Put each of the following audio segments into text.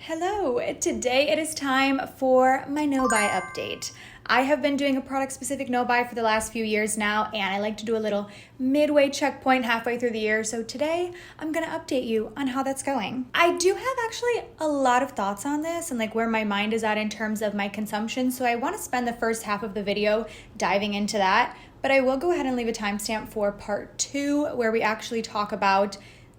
Hello, today it is time for my no-buy update. I have been doing a product-specific no-buy for the last few years now, and I like to do a little midway checkpoint halfway through the year. So today I'm gonna update you on how that's going. I do have actually a lot of thoughts on this and like where my mind is at in terms of my consumption. So I wanna spend the first half of the video diving into that, but I will go ahead and leave a timestamp for part 2 where we actually talk about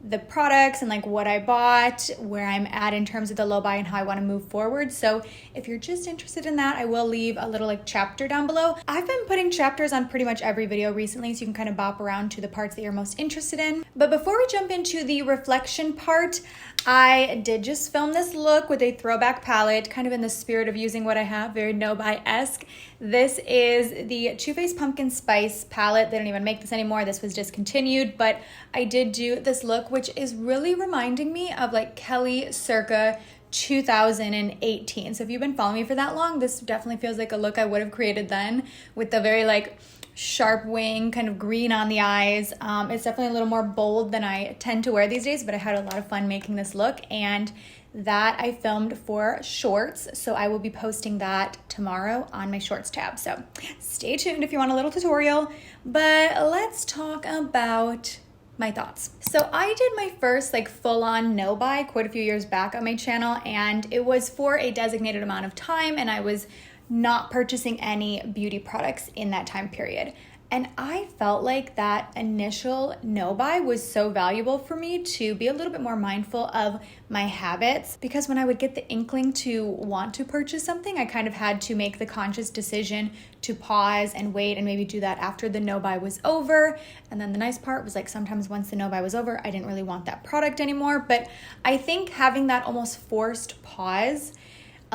the products and like what I bought, where I'm at in terms of the low buy and how I want to move forward. So if you're just interested in that, I will leave a little like chapter down below. I've been putting chapters on pretty much every video recently, so you can kind of bop around to the parts that you're most interested in. But before we jump into the reflection part, I did just film this look with a throwback palette, kind of in the spirit of using what I have, very no-buy-esque. This is the Too Faced Pumpkin Spice palette. They don't even make this anymore. This was discontinued, but I did do this look, which is really reminding me of like Kelly circa 2018. So if you've been following me for that long, this definitely feels like a look I would have created then, with the very like sharp wing, kind of green on the eyes. It's definitely a little more bold than I tend to wear these days, but I had a lot of fun making this look, and that I filmed for shorts. So I will be posting that tomorrow on my shorts tab. So stay tuned if you want a little tutorial, but let's talk about my thoughts. So I did my first like full-on no-buy quite a few years back on my channel, and it was for a designated amount of time, and I was not purchasing any beauty products in that time period. And I felt like that initial no-buy was so valuable for me to be a little bit more mindful of my habits, because when I would get the inkling to want to purchase something, I kind of had to make the conscious decision to pause and wait and maybe do that after the no-buy was over. And then the nice part was like sometimes once the no-buy was over, I didn't really want that product anymore. But I think having that almost forced pause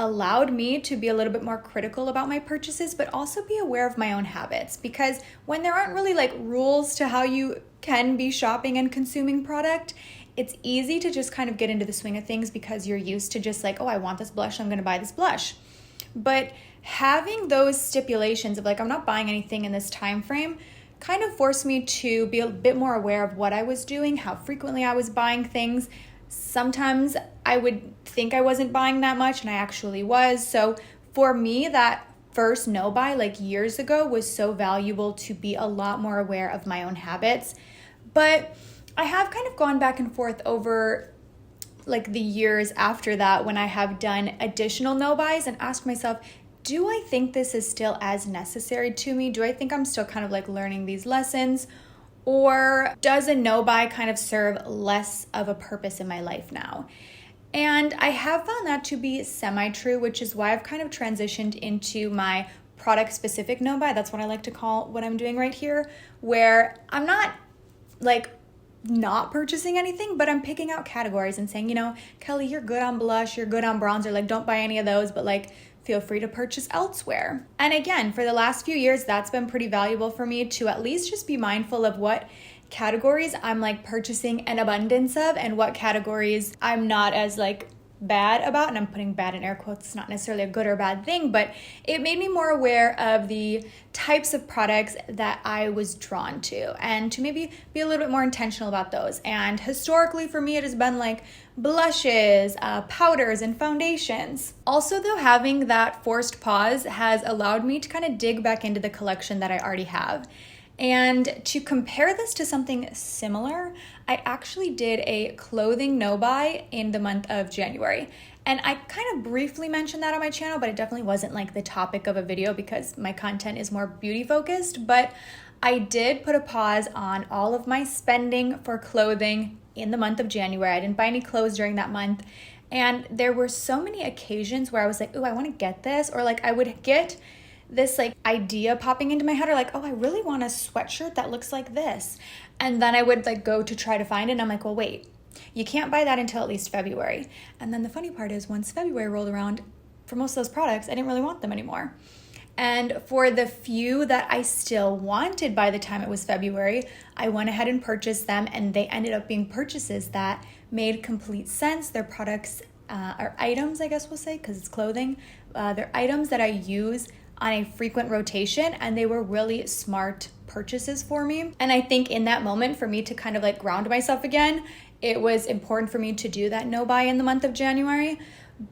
allowed me to be a little bit more critical about my purchases, but also be aware of my own habits. Because when there aren't really like rules to how you can be shopping and consuming product, it's easy to just kind of get into the swing of things because you're used to just like, oh, I want this blush, I'm gonna buy this blush. But having those stipulations of like, I'm not buying anything in this time frame, kind of forced me to be a bit more aware of what I was doing, how frequently I was buying things. Sometimes I would think I wasn't buying that much and I actually was. So for me, that first no buy like years ago was so valuable to be a lot more aware of my own habits. But I have kind of gone back and forth over like the years after that when I have done additional no buys and asked myself, do I think this is still as necessary to me? Do I think I'm still kind of like learning these lessons? Or does a no-buy kind of serve less of a purpose in my life now? And I have found that to be semi-true, which is why I've kind of transitioned into my product-specific no-buy. That's what I like to call what I'm doing right here, where I'm not like not purchasing anything, but I'm picking out categories and saying, you know, Kelly, you're good on blush, you're good on bronzer, like don't buy any of those, but like feel free to purchase elsewhere. And again, for the last few years, that's been pretty valuable for me to at least just be mindful of what categories I'm like purchasing an abundance of and what categories I'm not as like bad about. And I'm putting bad in air quotes. It's not necessarily a good or bad thing, but it made me more aware of the types of products that I was drawn to and to maybe be a little bit more intentional about those. And historically for me, it has been like blushes, powders, and foundations. Also though, having that forced pause has allowed me to kind of dig back into the collection that I already have. And to compare this to something similar, I actually did a clothing no-buy in the month of January. And I kind of briefly mentioned that on my channel, but it definitely wasn't like the topic of a video because my content is more beauty focused. But I did put a pause on all of my spending for clothing in the month of January. I didn't buy any clothes during that month. And there were so many occasions where I was like, ooh, I want to get this. Or like I would get this like idea popping into my head, or like, oh, I really want a sweatshirt that looks like this. And then I would like go to try to find it, and I'm like, well, wait, you can't buy that until at least February. And then the funny part is once February rolled around, for most of those products, I didn't really want them anymore. And for the few that I still wanted by the time it was February, I went ahead and purchased them, and they ended up being purchases that made complete sense. They're products or items, I guess we'll say, because it's clothing. They're items that I use on a frequent rotation, and they were really smart purchases for me. And I think in that moment, for me to kind of like ground myself again, it was important for me to do that no buy in the month of January.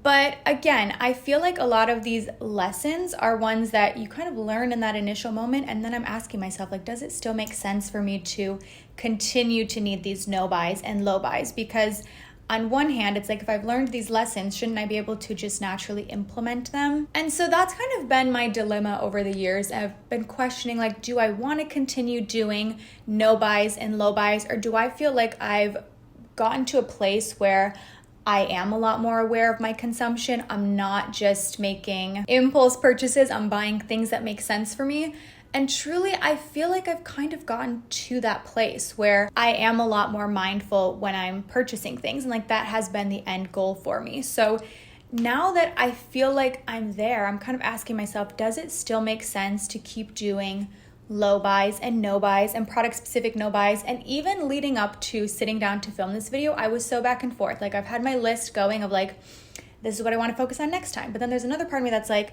But again, I feel like a lot of these lessons are ones that you kind of learn in that initial moment. And then I'm asking myself, like, does it still make sense for me to continue to need these no buys and low buys? Because on one hand, it's like, if I've learned these lessons, shouldn't I be able to just naturally implement them? And so that's kind of been my dilemma over the years. I've been questioning, like, do I want to continue doing no buys and low buys? Or do I feel like I've gotten to a place where I am a lot more aware of my consumption? I'm not just making impulse purchases. I'm buying things that make sense for me. And truly, I feel like I've kind of gotten to that place where I am a lot more mindful when I'm purchasing things. And like that has been the end goal for me. So now that I feel like I'm there, I'm kind of asking myself, does it still make sense to keep doing low buys and no buys and product specific no buys? And even leading up to sitting down to film this video, I was so back and forth. Like, I've had my list going of like, this is what I want to focus on next time. But then there's another part of me that's like,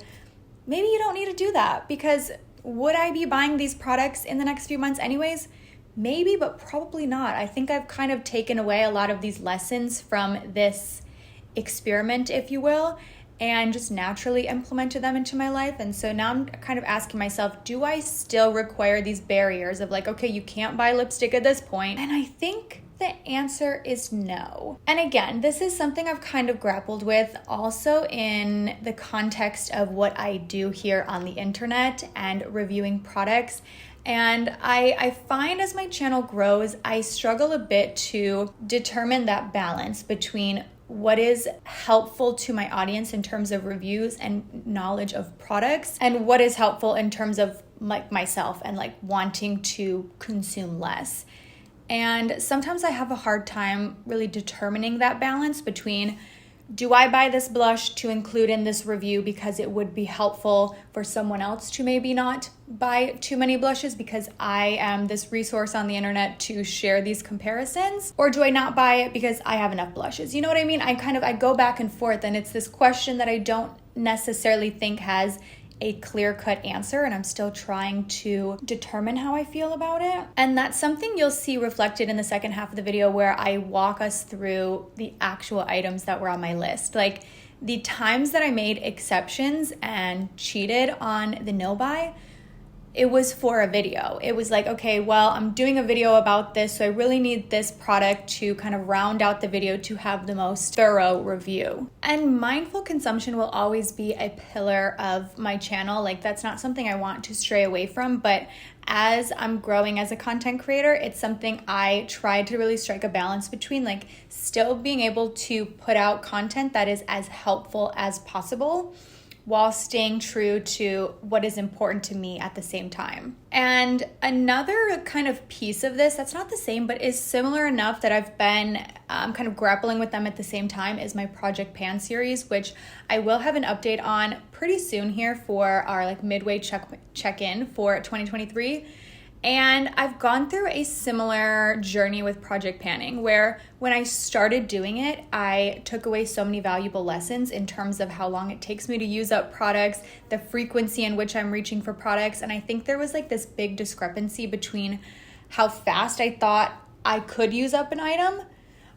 maybe you don't need to do that, because would I be buying these products in the next few months anyways? Maybe, but probably not. I think I've kind of taken away a lot of these lessons from this experiment, if you will, and just naturally implemented them into my life. And so now I'm kind of asking myself, do I still require these barriers of like, okay, you can't buy lipstick at this point? And I think the answer is no. And again, this is something I've kind of grappled with also in the context of what I do here on the internet and reviewing products. And I find as my channel grows, I struggle a bit to determine that balance between what is helpful to my audience in terms of reviews and knowledge of products, and what is helpful in terms of like myself and like wanting to consume less. And sometimes I have a hard time really determining that balance between, do I buy this blush to include in this review because it would be helpful for someone else to maybe not buy too many blushes because I am this resource on the internet to share these comparisons? Or do I not buy it because I have enough blushes? You know what I mean? I go back and forth, and it's this question that I don't necessarily think has a clear-cut answer, and I'm still trying to determine how I feel about it. And that's something you'll see reflected in the second half of the video, where I walk us through the actual items that were on my list. Like, the times that I made exceptions and cheated on the no buy, it was for a video. It was like, okay, well, I'm doing a video about this, so I really need this product to kind of round out the video to have the most thorough review. And mindful consumption will always be a pillar of my channel. Like, that's not something I want to stray away from, but as I'm growing as a content creator, it's something I try to really strike a balance between, like, still being able to put out content that is as helpful as possible, while staying true to what is important to me at the same time. And another kind of piece of this that's not the same, but is similar enough that I've been kind of grappling with them at the same time, is my Project Pan series, which I will have an update on pretty soon here for our like midway check-in for 2023. And I've gone through a similar journey with project panning, where when I started doing it, I took away so many valuable lessons in terms of how long it takes me to use up products, the frequency in which I'm reaching for products. And I think there was like this big discrepancy between how fast I thought I could use up an item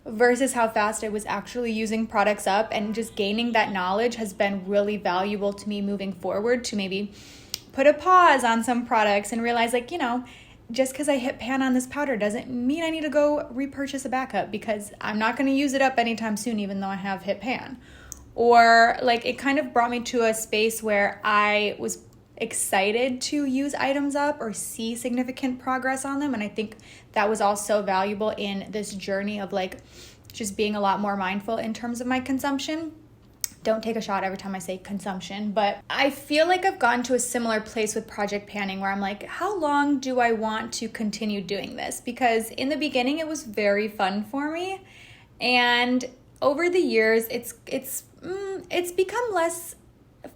versus how fast I was actually using products up. And just gaining that knowledge has been really valuable to me moving forward, to maybe put a pause on some products and realize, like, you know, just because I hit pan on this powder doesn't mean I need to go repurchase a backup, because I'm not going to use it up anytime soon, even though I have hit pan. Or like, it kind of brought me to a space where I was excited to use items up or see significant progress on them. And I think that was also valuable in this journey of like just being a lot more mindful in terms of my consumption. Don't take a shot every time I say consumption, but I feel like I've gotten to a similar place with project panning, where I'm like, how long do I want to continue doing this? Because in the beginning it was very fun for me, and over the years it's become less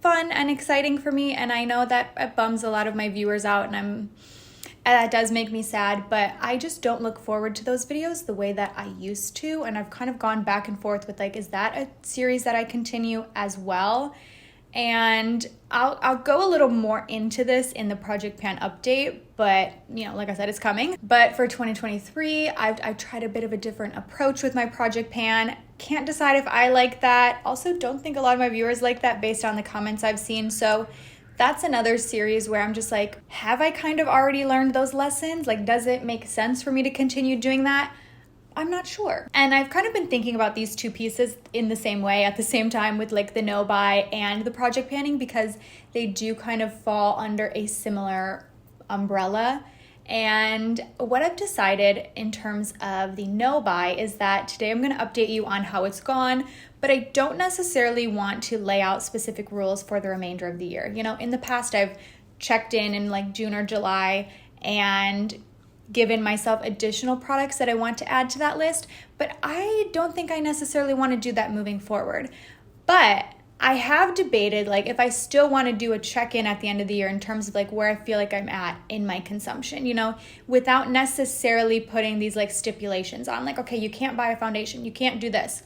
fun and exciting for me, and I know that it bums a lot of my viewers out, and that does make me sad, but I just don't look forward to those videos the way that I used to. And I've kind of gone back and forth with like, is that a series that I continue as well? And I'll go a little more into this in the Project Pan update, but you know, like I said, it's coming. But for 2023, I've tried a bit of a different approach with my Project Pan, Can't decide if I like that. Also, don't think a lot of my viewers like that based on the comments I've seen. So that's another series where I'm just like, have I kind of already learned those lessons? Like, does it make sense for me to continue doing that? I'm not sure. And I've kind of been thinking about these two pieces in the same way at the same time with like the no buy and the project panning, because they do kind of fall under a similar umbrella. And what I've decided in terms of the no buy is that today I'm going to update you on how it's gone, but I don't necessarily want to lay out specific rules for the remainder of the year. You know, in the past I've checked in like June or July and given myself additional products that I want to add to that list, but I don't think I necessarily want to do that moving forward. But I have debated like if I still want to do a check-in at the end of the year in terms of like where I feel like I'm at in my consumption, you know, without necessarily putting these like stipulations on like, okay, you can't buy a foundation, you can't do this.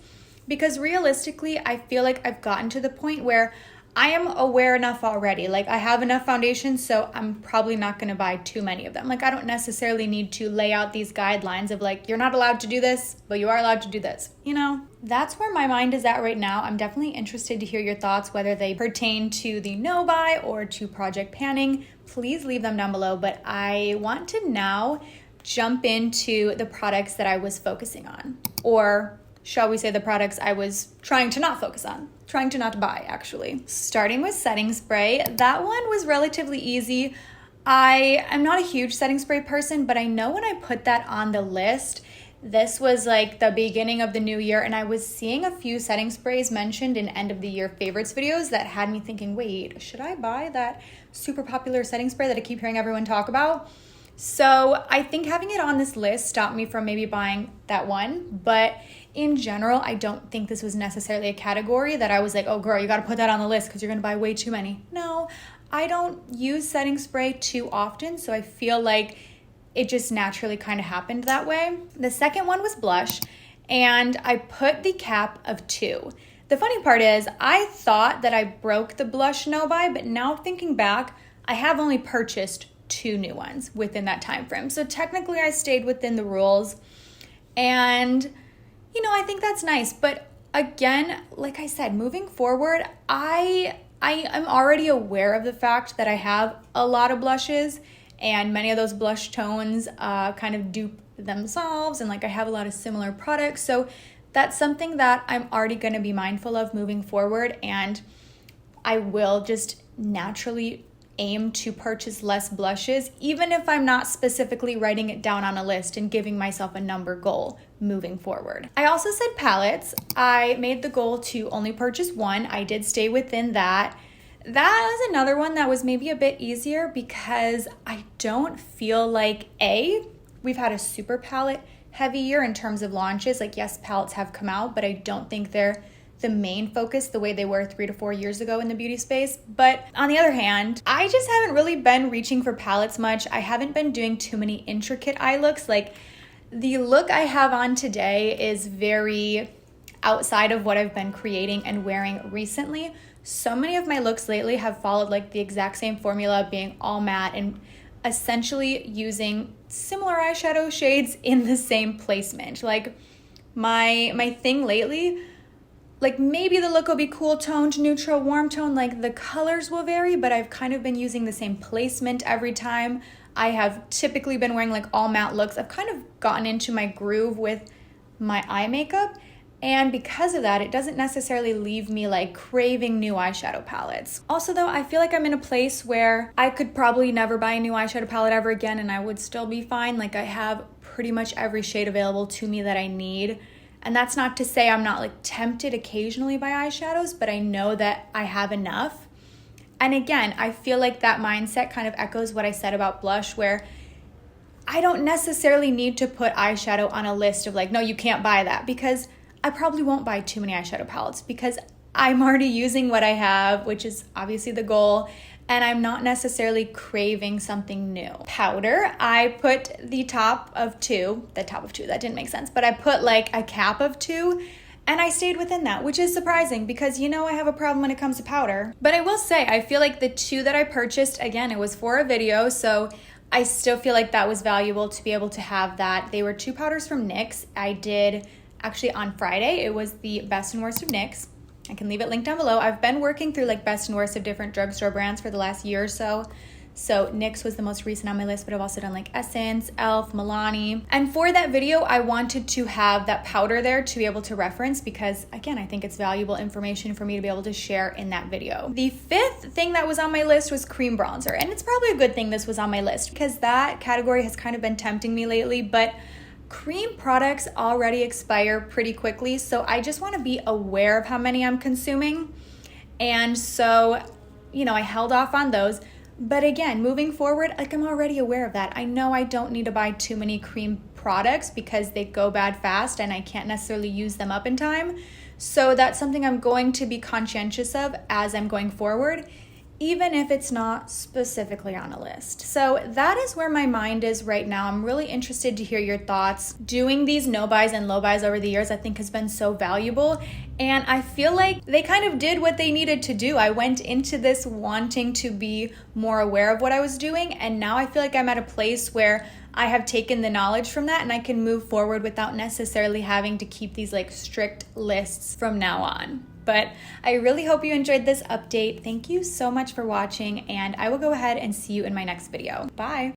Because realistically, I feel like I've gotten to the point where I am aware enough already. Like I have enough foundations, so I'm probably not going to buy too many of them. Like I don't necessarily need to lay out these guidelines of like, you're not allowed to do this, but you are allowed to do this. You know, that's where my mind is at right now. I'm definitely interested to hear your thoughts, whether they pertain to the no buy or to project panning. Please leave them down below. But I want to now jump into the products that I was focusing on, or shall we say the products I was trying to not focus on, trying to not buy actually. Starting with setting spray, that one was relatively easy. I am not a huge setting spray person, but I know when I put that on the list, this was like the beginning of the new year, and I was seeing a few setting sprays mentioned in end of the year favorites videos that had me thinking, wait, should I buy that super popular setting spray that I keep hearing everyone talk about? So I think having it on this list stopped me from maybe buying that one. But in general, I don't think this was necessarily a category that I was like, oh girl, you got to put that on the list because you're going to buy way too many. No, I don't use setting spray too often, so I feel like it just naturally kind of happened that way. The second one was blush, and I put the cap of 2. The funny part is I thought that I broke the blush no buy, but now thinking back, I have only purchased 2 new ones within that time frame. So technically I stayed within the rules, and you know, I think that's nice. But again, like I said, moving forward, I am already aware of the fact that I have a lot of blushes, and many of those blush tones kind of dupe themselves, and like I have a lot of similar products. So that's something that I'm already going to be mindful of moving forward, and I will just naturally aim to purchase less blushes, even if I'm not specifically writing it down on a list and giving myself a number goal moving forward. I also said palettes. I made the goal to only purchase 1. I did stay within that. That was another one that was maybe a bit easier because I don't feel like we've had a super palette heavy year in terms of launches. Like yes, palettes have come out, but I don't think they're the main focus the way they were 3 to 4 years ago in the beauty space. But on the other hand, I just haven't really been reaching for palettes much. I haven't been doing too many intricate eye looks. Like the look I have on today is very outside of what I've been creating and wearing recently. So many of my looks lately have followed like the exact same formula, being all matte and essentially using similar eyeshadow shades in the same placement. Like my thing lately, like maybe the look will be cool toned, neutral, warm tone, like the colors will vary, but I've kind of been using the same placement every time. I have typically been wearing like all matte looks. I've kind of gotten into my groove with my eye makeup, and because of that, it doesn't necessarily leave me like craving new eyeshadow palettes. Also though, I feel like I'm in a place where I could probably never buy a new eyeshadow palette ever again and I would still be fine. Like I have pretty much every shade available to me that I need. And that's not to say I'm not like tempted occasionally by eyeshadows, but I know that I have enough. And again, I feel like that mindset kind of echoes what I said about blush, where I don't necessarily need to put eyeshadow on a list of like, no, you can't buy that, because I probably won't buy too many eyeshadow palettes because I'm already using what I have, which is obviously the goal, and I'm not necessarily craving something new. Powder, I put the top of 2, that didn't make sense, but I put like a cap of 2, and I stayed within that, which is surprising because you know I have a problem when it comes to powder. But I will say, I feel like the 2 that I purchased, again, it was for a video, so I still feel like that was valuable to be able to have that. They were 2 powders from NYX. I did Actually, on Friday, it was the best and worst of NYX. I can leave it linked down below. I've been working through like best and worst of different drugstore brands for the last year or so. So NYX was the most recent on my list, but I've also done like Essence, e.l.f., Milani. And for that video, I wanted to have that powder there to be able to reference because, again, I think it's valuable information for me to be able to share in that video. The fifth thing that was on my list was cream bronzer. And it's probably a good thing this was on my list because that category has kind of been tempting me lately, but cream products already expire pretty quickly. So I just want to be aware of how many I'm consuming. And so, I held off on those. But again, moving forward, like I'm already aware of that. I know I don't need to buy too many cream products because they go bad fast and I can't necessarily use them up in time. So that's something I'm going to be conscientious of as I'm going forward, even if it's not specifically on a list. So that is where my mind is right now. I'm really interested to hear your thoughts. Doing these no buys and low buys over the years, I think has been so valuable. And I feel like they kind of did what they needed to do. I went into this wanting to be more aware of what I was doing. And now I feel like I'm at a place where I have taken the knowledge from that and I can move forward without necessarily having to keep these like strict lists from now on. But I really hope you enjoyed this update. Thank you so much for watching, and I will go ahead and see you in my next video. Bye.